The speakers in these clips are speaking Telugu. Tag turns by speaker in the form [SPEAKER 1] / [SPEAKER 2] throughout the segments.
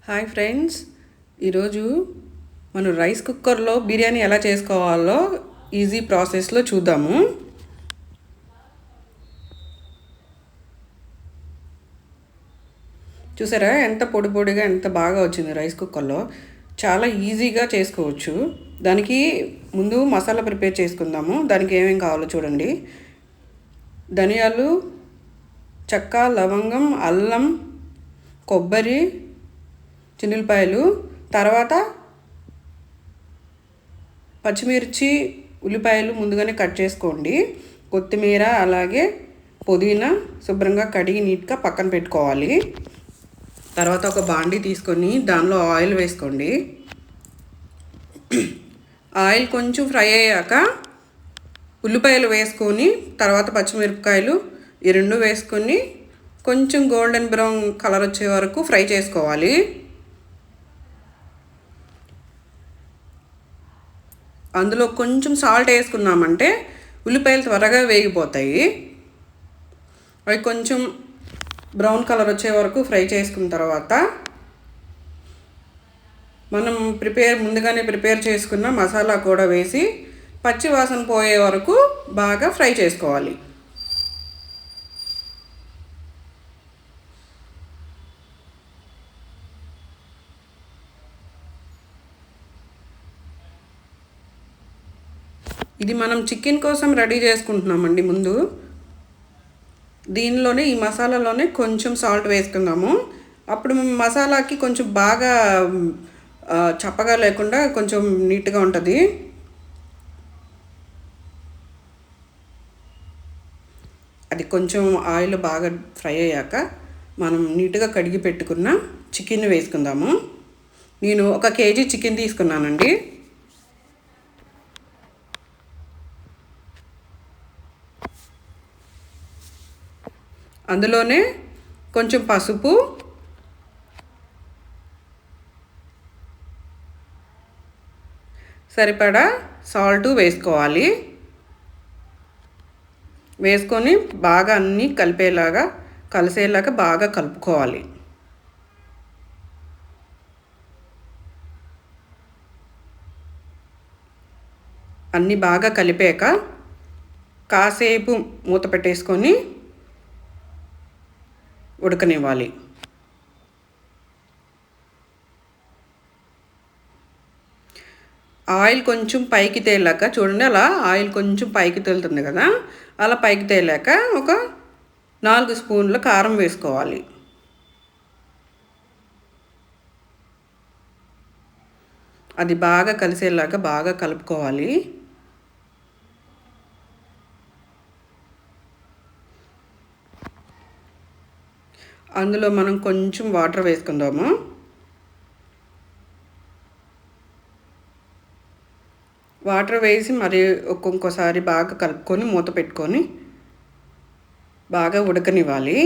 [SPEAKER 1] హాయ్ ఫ్రెండ్స్, ఈరోజు మనం రైస్ కుక్కర్లో బిర్యానీ ఎలా చేసుకోవాలో ఈజీ ప్రాసెస్లో చూద్దాము. చూసారా ఎంత పొడి పొడిగా ఎంత బాగా వచ్చింది రైస్ కుక్కర్లో. చాలా ఈజీగా చేసుకోవచ్చు. దానికి ముందు మసాలా ప్రిపేర్ చేసుకుందాము. దానికి ఏమేం కావాలో చూడండి. ధనియాలు, చెక్క, లవంగం, అల్లం, కొబ్బరి, చిన్నులపాయలు, తర్వాత పచ్చిమిర్చి, ఉల్లిపాయలు ముందుగానే కట్ చేసుకోండి. కొత్తిమీర, అలాగే పుదీనా శుభ్రంగా కడిగి నీట్గా పక్కన పెట్టుకోవాలి. తర్వాత ఒక బాండీ తీసుకొని దానిలో ఆయిల్ వేసుకోండి. ఆయిల్ కొంచెం ఫ్రై అయ్యాక ఉల్లిపాయలు వేసుకొని తర్వాత పచ్చిమిరపకాయలు ఈ రెండు వేసుకొని కొంచెం గోల్డెన్ బ్రౌన్ కలర్ వచ్చే వరకు ఫ్రై చేసుకోవాలి. అందులో కొంచెం సాల్ట్ వేసుకున్నామంటే ఉల్లిపాయలు త్వరగా వేగిపోతాయి. అవి కొంచెం బ్రౌన్ కలర్ వచ్చే వరకు ఫ్రై చేసుకున్న తర్వాత మనం ముందుగానే ప్రిపేర్ చేసుకున్న మసాలా కూడా వేసి పచ్చి వాసన పోయే వరకు బాగా ఫ్రై చేసుకోవాలి. ఇది మనం చికెన్ కోసం రెడీ చేసుకుంటున్నామండి. ముందు దీనిలోనే ఈ మసాలాలోనే కొంచెం సాల్ట్ వేసుకుందాము. అప్పుడు మసాలాకి కొంచెం బాగా చప్పగా లేకుండా కొంచెం నీట్గా ఉంటుంది. అది కొంచెం ఆయిల్ బాగా ఫ్రై అయ్యాక మనం నీట్గా కడిగి పెట్టుకున్న చికెన్ వేసుకుందాము. నేను 1 కేజీ చికెన్ తీసుకున్నానండి. అందులోనే కొంచెం పసుపు, సరిపడా సాల్ట్ వేసుకోవాలి. వేసుకొని బాగా అన్నీ కలిసేలాగా బాగా కలుపుకోవాలి. అన్నీ బాగా కలిపాక కాసేపు మూత పెట్టేసుకొని ఉడకనివ్వాలి. ఆయిల్ కొంచెం పైకి తేలాక చూడండి, అలా ఆయిల్ కొంచెం పైకి తేలుతుంది కదా, అలా పైకి తేలాక ఒక 4 స్పూన్ల కారం వేసుకోవాలి. అది బాగా కలిసేలాగా బాగా కలుపుకోవాలి. అందులో మనం కొంచెం వాటర్ వేసుకుందాము. వాటర్ వేసి మరి ఒక్కొక్కసారి బాగా కలుపుకొని మూత పెట్టుకొని బాగా ఉడకనివ్వాలి.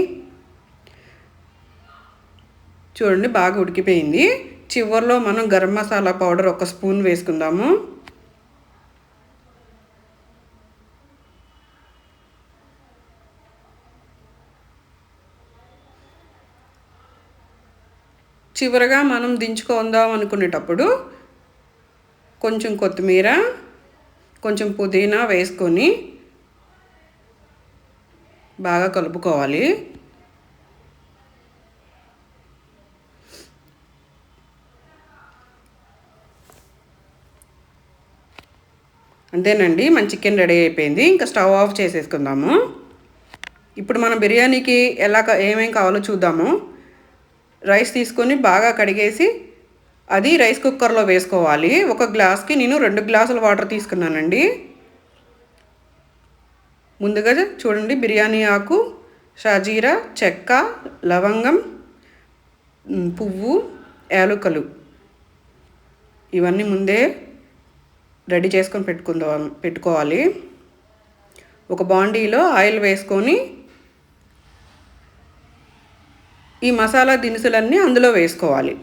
[SPEAKER 1] చూడండి బాగా ఉడికిపోయింది. చివరిలో మనం గరం మసాలా పౌడర్ 1 స్పూన్ వేసుకుందాము. చివరగా మనం దించుకుందాం అనుకునేటప్పుడు కొంచెం కొత్తిమీర, కొంచెం పుదీనా వేసుకొని బాగా కలుపుకోవాలి. అంతేనండి, మన చికెన్ రెడీ అయిపోయింది. ఇంకా స్టవ్ ఆఫ్ చేసేసుకుందాము. ఇప్పుడు మనం బిర్యానీకి ఏమేం కావాలో చూద్దాము. రైస్ తీసుకొని బాగా కడిగేసి అది రైస్ కుక్కర్లో వేసుకోవాలి. 1 గ్లాస్కి నేను 2 గ్లాసుల వాటర్ తీసుకున్నానండి. ముందుగా చూడండి, బిర్యానీ ఆకు, షాజీరా, చెక్క, లవంగం, పువ్వు, యాలకులు ఇవన్నీ ముందే రెడీ చేసుకొని పెట్టుకోవాలి. ఒక బాండీలో ఆయిల్ వేసుకొని ఈ మసాలా దినుసులన్నీ అందులో వేసుకోవాలి.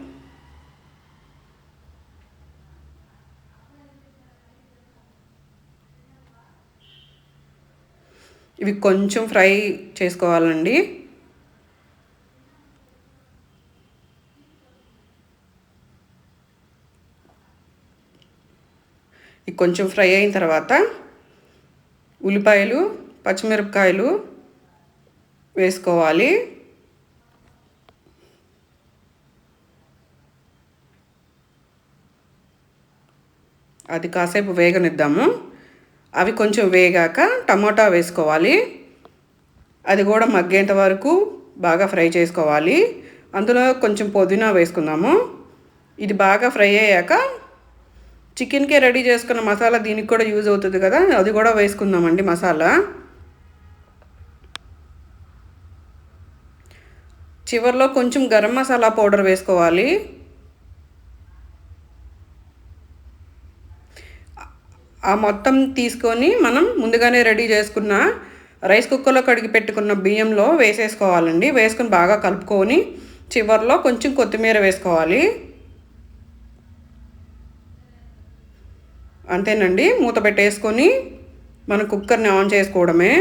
[SPEAKER 1] ఇవి కొంచెం ఫ్రై చేసుకోవాలండి. ఇది కొంచెం ఫ్రై అయిన తర్వాత ఉల్లిపాయలు పచ్చిమిరపకాయలు వేసుకోవాలి. అది కాసేపు వేగనిద్దాము. అవి కొంచెం వేగాక టమాటా వేసుకోవాలి. అది కూడా మగ్గేంత వరకు బాగా ఫ్రై చేసుకోవాలి. అందులో కొంచెం పుదీనా వేసుకుందాము. ఇది బాగా ఫ్రై అయ్యాక చికెన్కే రెడీ చేసుకున్న మసాలా దీనికి కూడా యూజ్ అవుతుంది కదా, అది కూడా వేసుకుందామండి మసాలా. చివరిలో కొంచెం గరం మసాలా పౌడర్ వేసుకోవాలి. ఆ మొత్తం తీసుకొని మనం ముందుగానే రెడీ చేసుకున్న రైస్ కుక్కర్లో కడిగి పెట్టుకున్న బియ్యంలో వేసేసుకోవాలండి. వేసుకొని బాగా కలుపుకొని చివరిలో కొంచెం కొత్తిమీర వేసుకోవాలి. అంతేనండి. మూత పెట్టేసుకొని మన కుక్కర్ని ఆన్ చేసుకోవడమే.